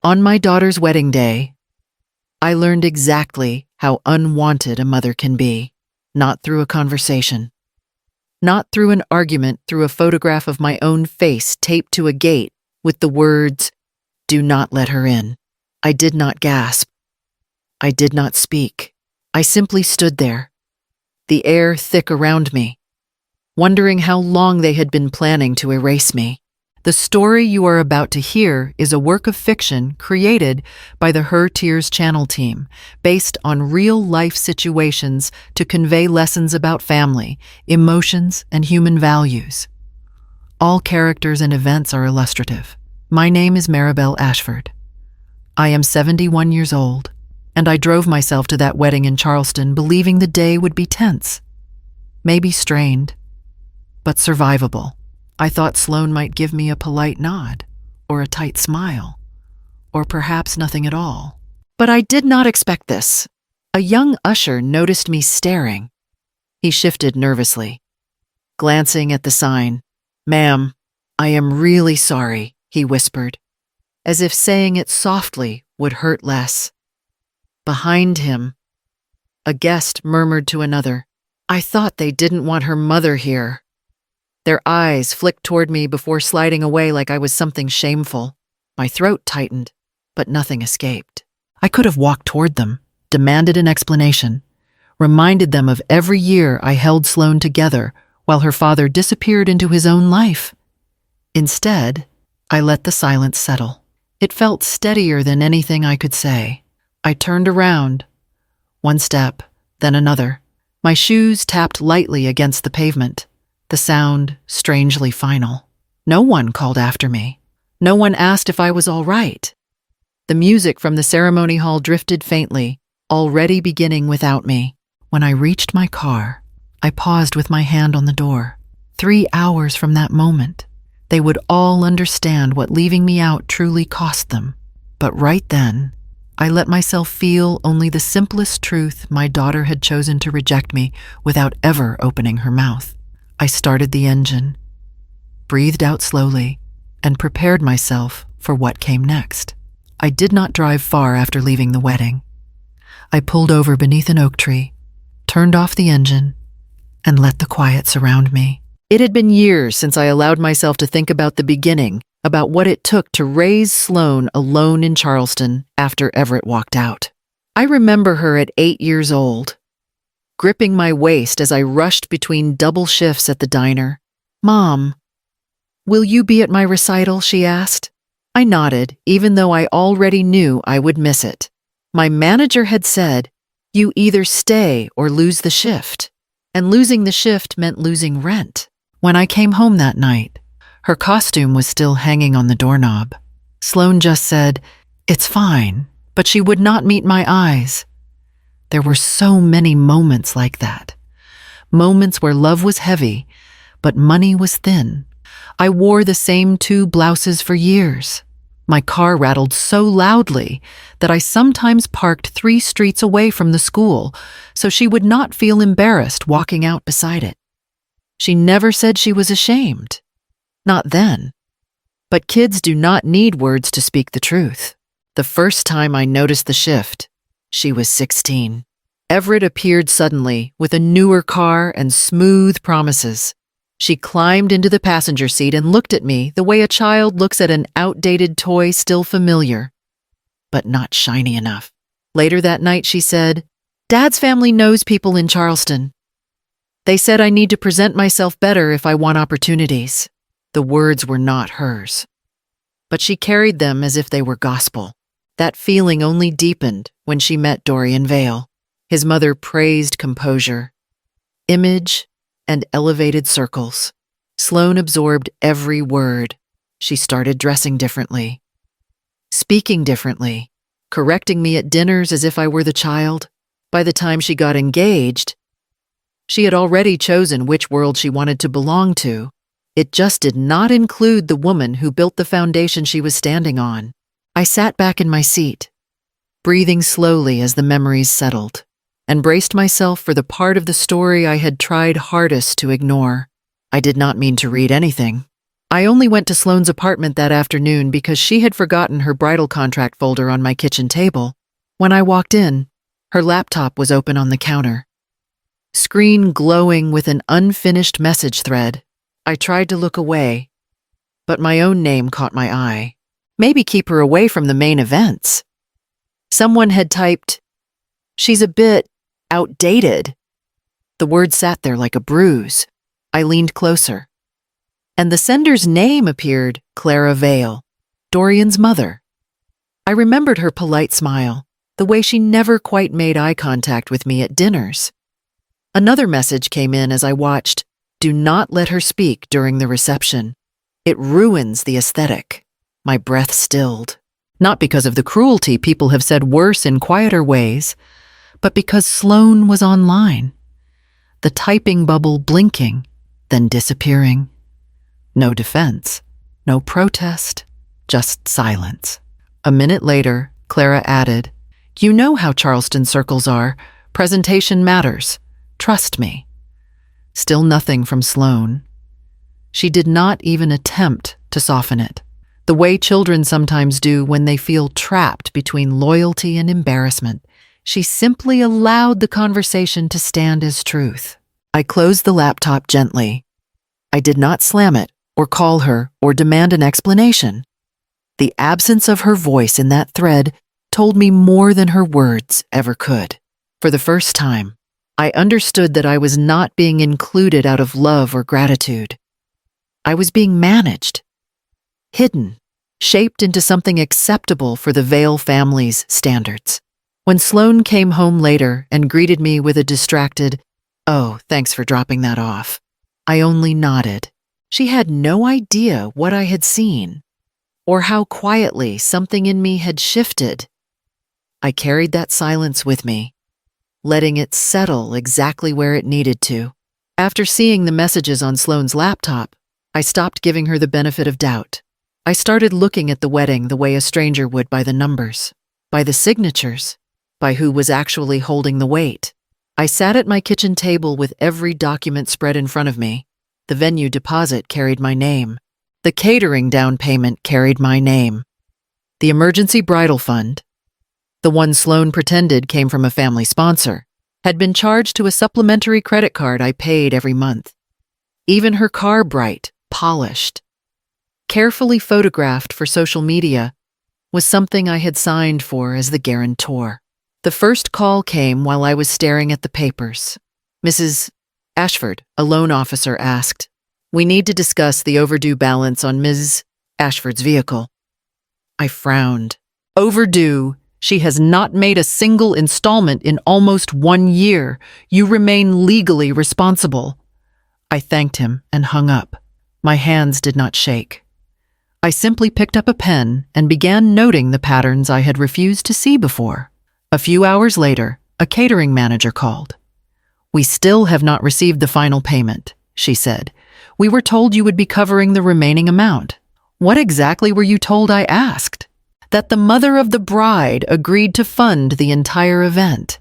On my daughter's wedding day, I learned exactly how unwanted a mother can be, not through a conversation, not through an argument, through a photograph of my own face taped to a gate with the words, "Do not let her in." I did not gasp. I did not speak. I simply stood there, the air thick around me, wondering how long they had been planning to erase me. The story you are about to hear is a work of fiction created by the Her Tears channel team, based on real-life situations to convey lessons about family, emotions, and human values. All characters and events are illustrative. My name is Maribel Ashford. I am 71 years old, and I drove myself to that wedding in Charleston believing the day would be tense, maybe strained, but survivable. I thought Sloan might give me a polite nod, or a tight smile, or perhaps nothing at all. But I did not expect this. A young usher noticed me staring. He shifted nervously, glancing at the sign. "Ma'am, I am really sorry," he whispered, as if saying it softly would hurt less. Behind him, a guest murmured to another, "I thought they didn't want her mother here." Their eyes flicked toward me before sliding away like I was something shameful. My throat tightened, but nothing escaped. I could have walked toward them, demanded an explanation, reminded them of every year I held Sloan together while her father disappeared into his own life. Instead, I let the silence settle. It felt steadier than anything I could say. I turned around, one step, then another. My shoes tapped lightly against the pavement, the sound strangely final. No one called after me. No one asked if I was all right. The music from the ceremony hall drifted faintly, already beginning without me. When I reached my car, I paused with my hand on the door. 3 hours from that moment, they would all understand what leaving me out truly cost them. But right then, I let myself feel only the simplest truth: my daughter had chosen to reject me without ever opening her mouth. I started the engine, breathed out slowly, and prepared myself for what came next. I did not drive far after leaving the wedding. I pulled over beneath an oak tree, turned off the engine, and let the quiet surround me. It had been years since I allowed myself to think about the beginning, about what it took to raise Sloan alone in Charleston after Everett walked out. I remember her at 8 years old, gripping my waist as I rushed between double shifts at the diner. "Mom, will you be at my recital?" she asked. I nodded, even though I already knew I would miss it. My manager had said, "You either stay or lose the shift." And losing the shift meant losing rent. When I came home that night, her costume was still hanging on the doorknob. Sloan just said, "It's fine," but she would not meet my eyes. There were so many moments like that. Moments where love was heavy, but money was thin. I wore the same 2 blouses for years. My car rattled so loudly that I sometimes parked 3 streets away from the school so she would not feel embarrassed walking out beside it. She never said she was ashamed. Not then. But kids do not need words to speak the truth. The first time I noticed the shift, she was 16. Everett appeared suddenly with a newer car and smooth promises. She climbed into the passenger seat and looked at me the way a child looks at an outdated toy still familiar, but not shiny enough. Later that night, she said, "Dad's family knows people in Charleston. They said I need to present myself better if I want opportunities." The words were not hers, but she carried them as if they were gospel. That feeling only deepened when she met Dorian Vale. His mother praised composure, image, and elevated circles. Sloan absorbed every word. She started dressing differently, speaking differently, correcting me at dinners as if I were the child. By the time she got engaged, she had already chosen which world she wanted to belong to. It just did not include the woman who built the foundation she was standing on. I sat back in my seat, breathing slowly as the memories settled, and braced myself for the part of the story I had tried hardest to ignore. I did not mean to read anything. I only went to Sloane's apartment that afternoon because she had forgotten her bridal contract folder on my kitchen table. When I walked in, her laptop was open on the counter. Screen glowing with an unfinished message thread. I tried to look away, but my own name caught my eye. Maybe keep her away from the main events. Someone had typed, "She's a bit outdated." The word sat there like a bruise. I leaned closer, and the sender's name appeared, Clara Vale, Dorian's mother. I remembered her polite smile, the way she never quite made eye contact with me at dinners. Another message came in as I watched, "Do not let her speak during the reception. It ruins the aesthetic." My breath stilled, not because of the cruelty people have said worse in quieter ways, but because Sloane was online. The typing bubble blinking, then disappearing. No defense, no protest, just silence. A minute later, Clara added, "You know how Charleston circles are. Presentation matters. Trust me." Still nothing from Sloane. She did not even attempt to soften it, the way children sometimes do when they feel trapped between loyalty and embarrassment. She simply allowed the conversation to stand as truth. I closed the laptop gently. I did not slam it or call her or demand an explanation. The absence of her voice in that thread told me more than her words ever could. For the first time, I understood that I was not being included out of love or gratitude. I was being managed, hidden, shaped into something acceptable for the Vale family's standards. When Sloane came home later and greeted me with a distracted, "Oh, thanks for dropping that off," I only nodded. She had no idea what I had seen, or how quietly something in me had shifted. I carried that silence with me, letting it settle exactly where it needed to. After seeing the messages on Sloane's laptop, I stopped giving her the benefit of doubt. I started looking at the wedding the way a stranger would, by the numbers, by the signatures, by who was actually holding the weight. I sat at my kitchen table with every document spread in front of me. The venue deposit carried my name. The catering down payment carried my name. The emergency bridal fund, the one Sloane pretended came from a family sponsor, had been charged to a supplementary credit card I paid every month. Even her car, bright, polished, carefully photographed for social media, was something I had signed for as the guarantor. The first call came while I was staring at the papers. Mrs. Ashford, a loan officer, asked, "We need to discuss the overdue balance on Ms. Ashford's vehicle." I frowned. "Overdue? She has not made a single installment in almost 1 year. You remain legally responsible." I thanked him and hung up. My hands did not shake. I simply picked up a pen and began noting the patterns I had refused to see before. A few hours later, a catering manager called. "We still have not received the final payment," she said. "We were told you would be covering the remaining amount." "What exactly were you told?" I asked. "That the mother of the bride agreed to fund the entire event."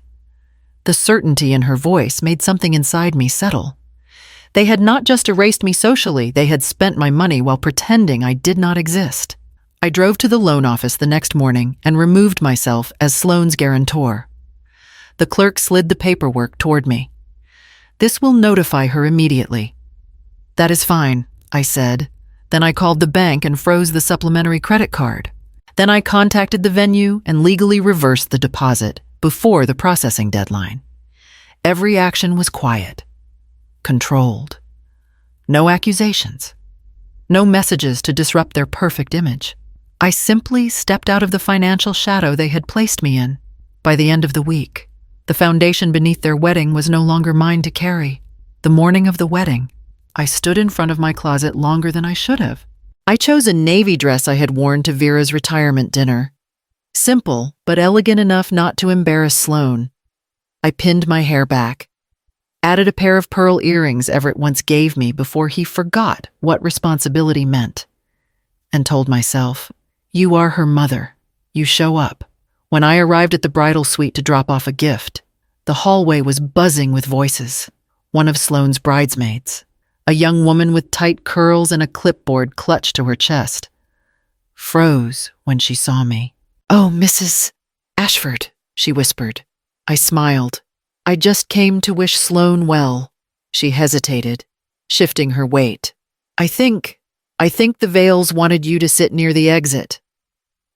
The certainty in her voice made something inside me settle. They had not just erased me socially, they had spent my money while pretending I did not exist. I drove to the loan office the next morning and removed myself as Sloane's guarantor. The clerk slid the paperwork toward me. "This will notify her immediately." "That is fine," I said. Then I called the bank and froze the supplementary credit card. Then I contacted the venue and legally reversed the deposit before the processing deadline. Every action was quiet, controlled. No accusations. No messages to disrupt their perfect image. I simply stepped out of the financial shadow they had placed me in. By the end of the week, the foundation beneath their wedding was no longer mine to carry. The morning of the wedding, I stood in front of my closet longer than I should have. I chose a navy dress I had worn to Vera's retirement dinner. Simple, but elegant enough not to embarrass Sloane. I pinned my hair back, added a pair of pearl earrings Everett once gave me before he forgot what responsibility meant, and told myself, "You are her mother. You show up." When I arrived at the bridal suite to drop off a gift, the hallway was buzzing with voices. One of Sloane's bridesmaids, a young woman with tight curls and a clipboard clutched to her chest, froze when she saw me. "Oh, Mrs. Ashford," she whispered. I smiled. "I just came to wish Sloane well." She hesitated, shifting her weight. I think the Vales wanted you to sit near the exit.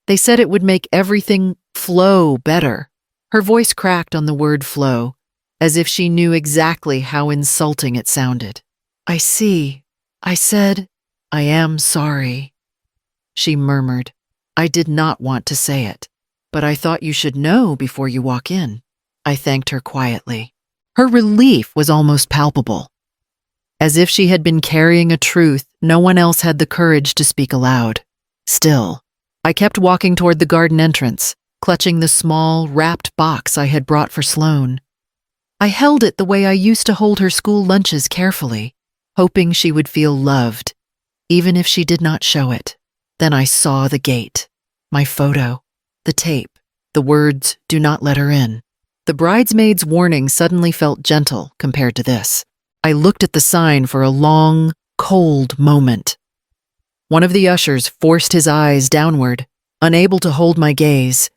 They said it would make everything flow better." Her voice cracked on the word flow, as if she knew exactly how insulting it sounded. "I see," I said. "I am sorry," she murmured. I did not want to say it, but I thought you should know before you walk in. I thanked her quietly. Her relief was almost palpable. As if she had been carrying a truth no one else had the courage to speak aloud. Still, I kept walking toward the garden entrance, clutching the small, wrapped box I had brought for Sloane. I held it the way I used to hold her school lunches carefully, hoping she would feel loved, even if she did not show it. Then I saw the gate, my photo, the tape, the words, "Do not let her in." The bridesmaid's warning suddenly felt gentle compared to this. I looked at the sign for a long, cold moment. One of the ushers forced his eyes downward, unable to hold my gaze.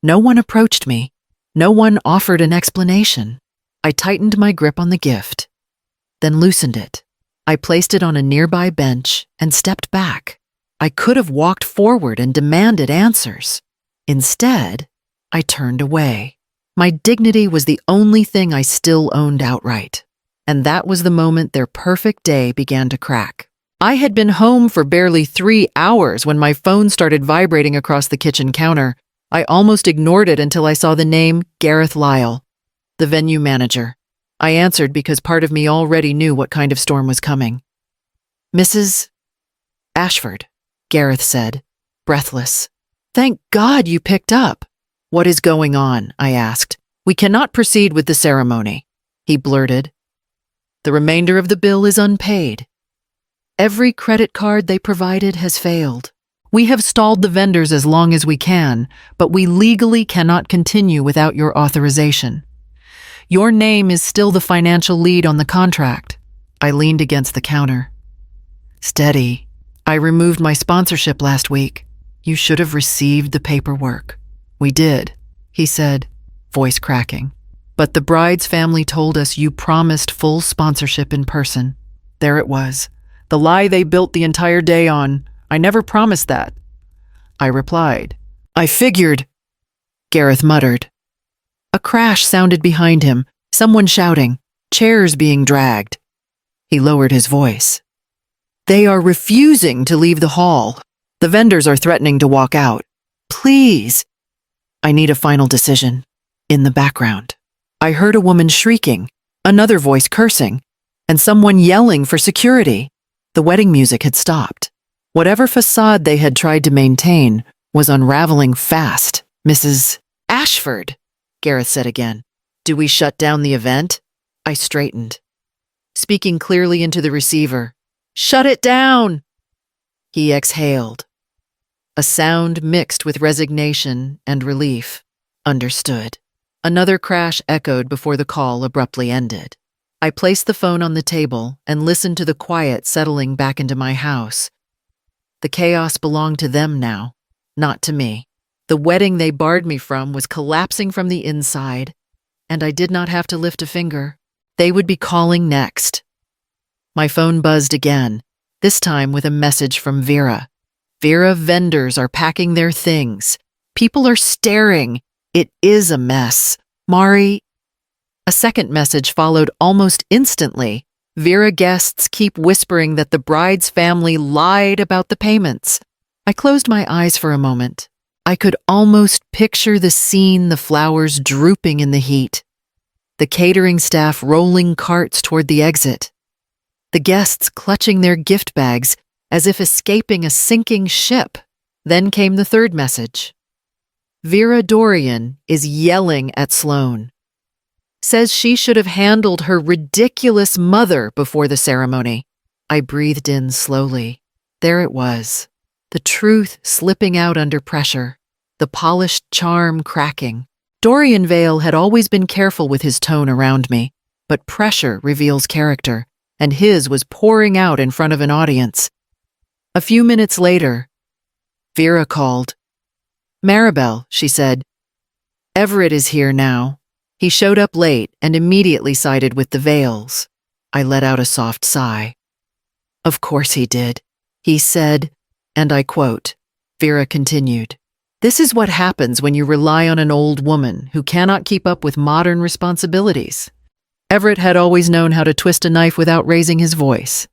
No one approached me. No one offered an explanation. I tightened my grip on the gift, then loosened it. I placed it on a nearby bench and stepped back. I could have walked forward and demanded answers. Instead, I turned away. My dignity was the only thing I still owned outright. And that was the moment their perfect day began to crack. I had been home for barely 3 hours when my phone started vibrating across the kitchen counter. I almost ignored it until I saw the name Gareth Lyle, the venue manager. I answered because part of me already knew what kind of storm was coming. "Mrs. Ashford," Gareth said, breathless. "Thank God you picked up." "What is going on?" I asked. "We cannot proceed with the ceremony," he blurted. "The remainder of the bill is unpaid. Every credit card they provided has failed. We have stalled the vendors as long as we can, but we legally cannot continue without your authorization. Your name is still the financial lead on the contract." I leaned against the counter. "Steady. I removed my sponsorship last week. You should have received the paperwork." "We did," he said, voice cracking. "But the bride's family told us you promised full sponsorship in person." There it was, the lie they built the entire day on. "I never promised that," I replied. "I figured," Gareth muttered. A crash sounded behind him, someone shouting, chairs being dragged. He lowered his voice. "They are refusing to leave the hall. The vendors are threatening to walk out. Please." "I need a final decision." In the background, I heard a woman shrieking, another voice cursing, and someone yelling for security. The wedding music had stopped. Whatever facade they had tried to maintain was unraveling fast. "Mrs. Ashford," Gareth said again. "Do we shut down the event?" I straightened, speaking clearly into the receiver. "Shut it down!" He exhaled, a sound mixed with resignation and relief. "Understood." Another crash echoed before the call abruptly ended. I placed the phone on the table and listened to the quiet settling back into my house. The chaos belonged to them now, not to me. The wedding they barred me from was collapsing from the inside, and I did not have to lift a finger. They would be calling next. My phone buzzed again, this time with a message from Vera. "Vera, vendors are packing their things. People are staring. It is a mess. Mari." A second message followed almost instantly. "Vera guests keep whispering that the bride's family lied about the payments." I closed my eyes for a moment. I could almost picture the scene, the flowers drooping in the heat, the catering staff rolling carts toward the exit, the guests clutching their gift bags as if escaping a sinking ship. Then came the third message. "Vera Dorian is yelling at Sloane. Says she should have handled her ridiculous mother before the ceremony." I breathed in slowly. There it was, the truth slipping out under pressure, the polished charm cracking. Dorian Vale had always been careful with his tone around me, but pressure reveals character, and his was pouring out in front of an audience. A few minutes later, Vera called. "Maribel," she said. "Everett is here now. He showed up late and immediately sided with the Vales." I let out a soft sigh. "Of course he did. He said," and I quote, Vera continued, "This is what happens when you rely on an old woman who cannot keep up with modern responsibilities." Everett had always known how to twist a knife without raising his voice.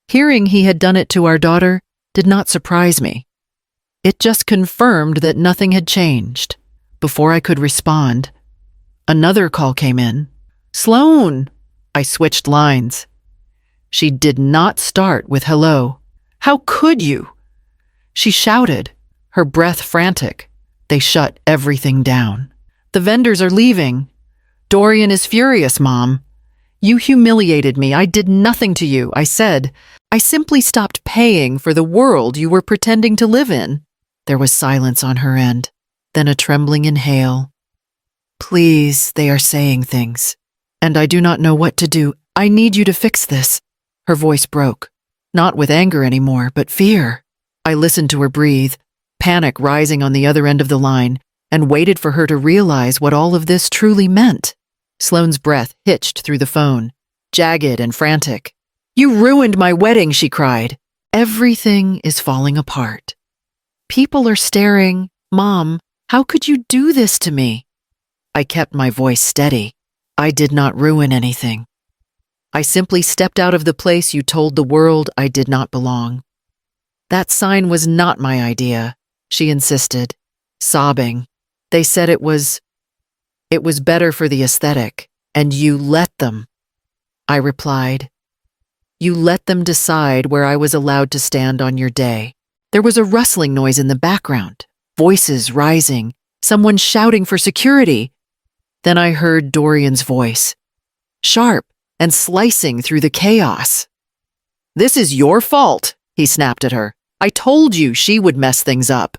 Hearing he had done it to our daughter did not surprise me. It just confirmed that nothing had changed. Before I could respond, another call came in. "Sloan!" I switched lines. She did not start with hello. "How could you?" She shouted, her breath frantic. They shut everything down. "The vendors are leaving. Dorian is furious, Mom. You humiliated me. I did nothing to you," I said. "I simply stopped paying for the world you were pretending to live in." There was silence on her end, then a trembling inhale. "Please, they are saying things, and I do not know what to do. I need you to fix this." Her voice broke, not with anger anymore, but fear. I listened to her breathe, panic rising on the other end of the line, and waited for her to realize what all of this truly meant. Sloane's breath hitched through the phone, jagged and frantic. "You ruined my wedding," she cried. "Everything is falling apart. People are staring. Mom, how could you do this to me?" I kept my voice steady. "I did not ruin anything. I simply stepped out of the place you told the world I did not belong." "That sign was not my idea," she insisted, sobbing. "They said it was better for the aesthetic, and you let them." I replied, "You let them decide where I was allowed to stand on your day." There was a rustling noise in the background, voices rising, someone shouting for security. Then I heard Dorian's voice, sharp and slicing through the chaos. "This is your fault," he snapped at her. "I told you she would mess things up."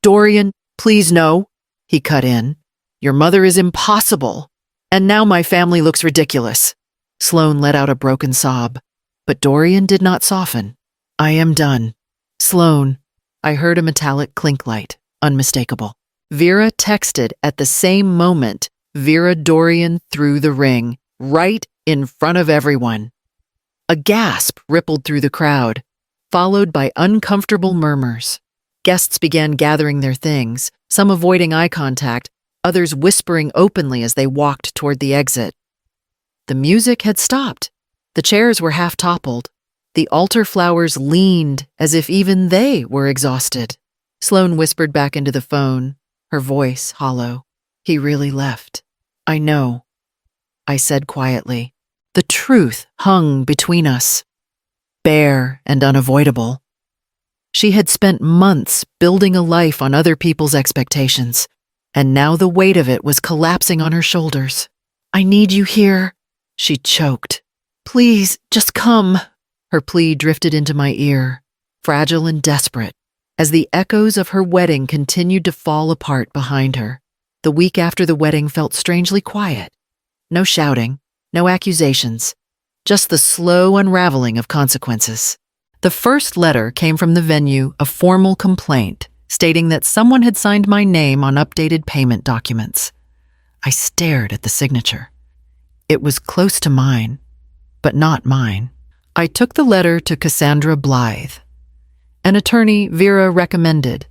"Dorian, please no," he cut in. "Your mother is impossible. And now my family looks ridiculous." Sloane let out a broken sob, but Dorian did not soften. "I am done." "Sloane," I heard a metallic clink light, unmistakable. Vera texted at the same moment. Vera Dorian threw the ring, right in front of everyone. A gasp rippled through the crowd, followed by uncomfortable murmurs. Guests began gathering their things, some avoiding eye contact, others whispering openly as they walked toward the exit. The music had stopped. The chairs were half toppled. The altar flowers leaned as if even they were exhausted. Sloane whispered back into the phone, her voice hollow. "He really left." "I know," I said quietly. The truth hung between us, bare and unavoidable. She had spent months building a life on other people's expectations, and now the weight of it was collapsing on her shoulders. "I need you here," she choked. "Please, just come." Her plea drifted into my ear, fragile and desperate, as the echoes of her wedding continued to fall apart behind her. The week after the wedding felt strangely quiet. No shouting, no accusations, just the slow unraveling of consequences. The first letter came from the venue, a formal complaint, stating that someone had signed my name on updated payment documents. I stared at the signature. It was close to mine, but not mine. I took the letter to Cassandra Blythe, an attorney Vera recommended.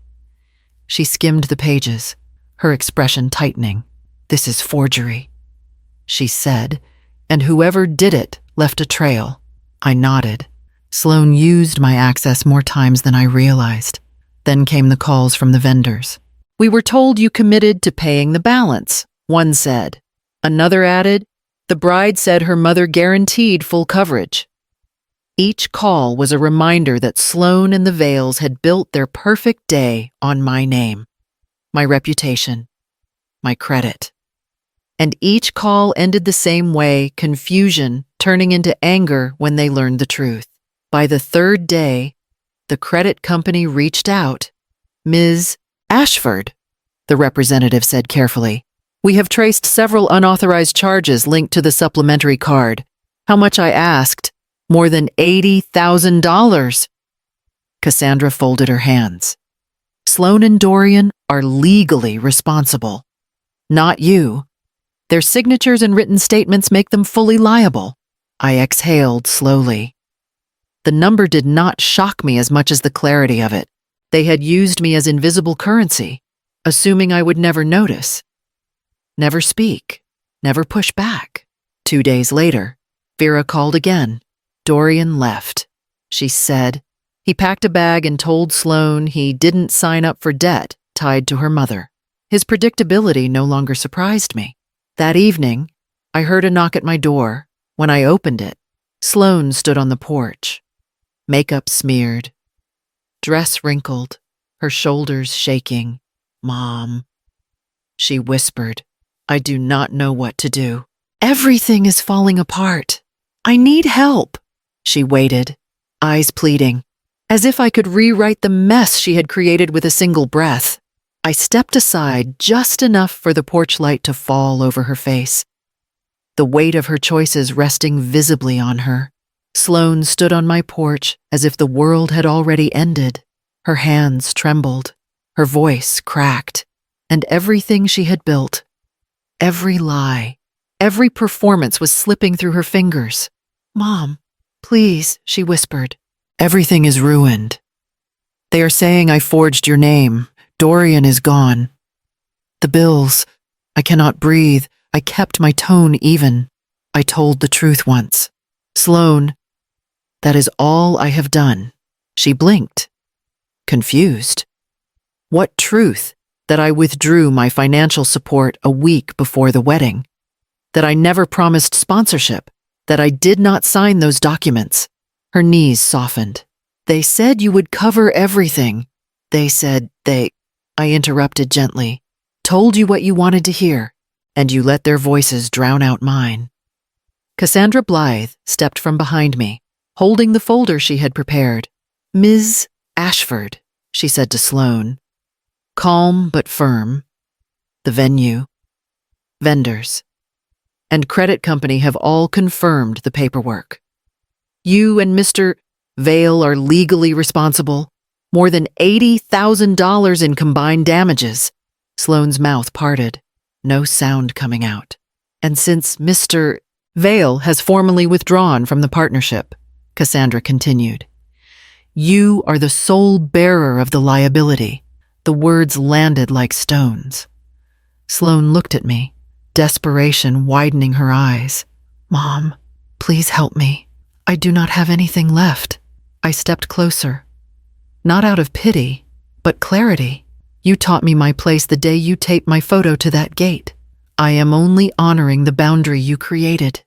She skimmed the pages, her expression tightening. "This is forgery," she said, "and whoever did it left a trail." I nodded. Sloane used my access more times than I realized. Then came the calls from the vendors. "We were told you committed to paying the balance," one said. Another added, "The bride said her mother guaranteed full coverage." Each call was a reminder that Sloane and the Vales had built their perfect day on my name, my reputation, my credit. And each call ended the same way, confusion turning into anger when they learned the truth. By the third day, the credit company reached out. "Ms. Ashford," the representative said carefully, "we have traced several unauthorized charges linked to the supplementary card. How much I asked? More than $80,000. Cassandra folded her hands. Sloan and Dorian are legally responsible. Not you. Their signatures and written statements make them fully liable. I exhaled slowly. The number did not shock me as much as the clarity of it. They had used me as invisible currency, assuming I would never notice. Never speak. Never push back. 2 days later, Vera called again. Dorian left. She said he packed a bag and told Sloan he didn't sign up for debt tied to her mother. His predictability no longer surprised me. That evening, I heard a knock at my door. When I opened it, Sloan stood on the porch. Makeup smeared, dress wrinkled, her shoulders shaking. "Mom," she whispered, "I do not know what to do. Everything is falling apart. I need help." She waited, eyes pleading, as if I could rewrite the mess she had created with a single breath. I stepped aside just enough for the porch light to fall over her face, the weight of her choices resting visibly on her. Sloan stood on my porch as if the world had already ended. Her hands trembled, her voice cracked, and everything she had built, every lie, every performance was slipping through her fingers. "Mom, please," she whispered. "Everything is ruined. They are saying I forged your name. Dorian is gone. The bills. I cannot breathe." I kept my tone even. I told the truth once. "Sloan, that is all I have done." She blinked, confused. What truth? That I withdrew my financial support a week before the wedding? That I never promised sponsorship? That I did not sign those documents? Her knees softened. "They said you would cover everything. They said I interrupted gently. "Told you what you wanted to hear, and you let their voices drown out mine." Cassandra Blythe stepped from behind me, holding the folder she had prepared. "Ms. Ashford," she said to Sloan. Calm but firm. "The venue, vendors, and credit company have all confirmed the paperwork. You and Mr. Vale are legally responsible. More than $80,000 in combined damages." Sloan's mouth parted, no sound coming out. "And since Mr. Vale has formally withdrawn from the partnership," Cassandra continued, "you are the sole bearer of the liability." The words landed like stones. Sloan looked at me, desperation widening her eyes. "Mom, please help me. I do not have anything left." I stepped closer. Not out of pity, but clarity. "You taught me my place the day you taped my photo to that gate. I am only honoring the boundary you created."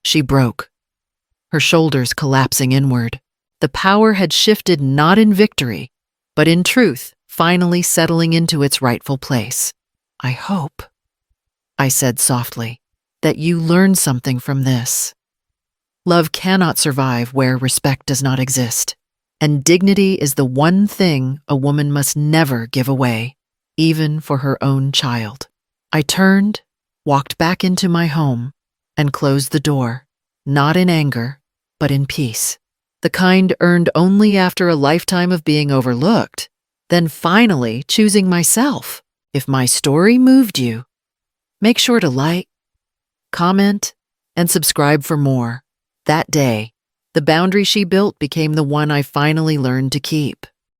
She broke, her shoulders collapsing inward. The power had shifted not in victory, but in truth, finally settling into its rightful place. "I hope," I said softly, "that you learn something from this. Love cannot survive where respect does not exist. And dignity is the one thing a woman must never give away, even for her own child." I turned, walked back into my home, and closed the door, not in anger, but in peace. The kind earned only after a lifetime of being overlooked, then finally choosing myself. If my story moved you, make sure to like, comment, and subscribe for more. That day, the boundary she built became the one I finally learned to keep.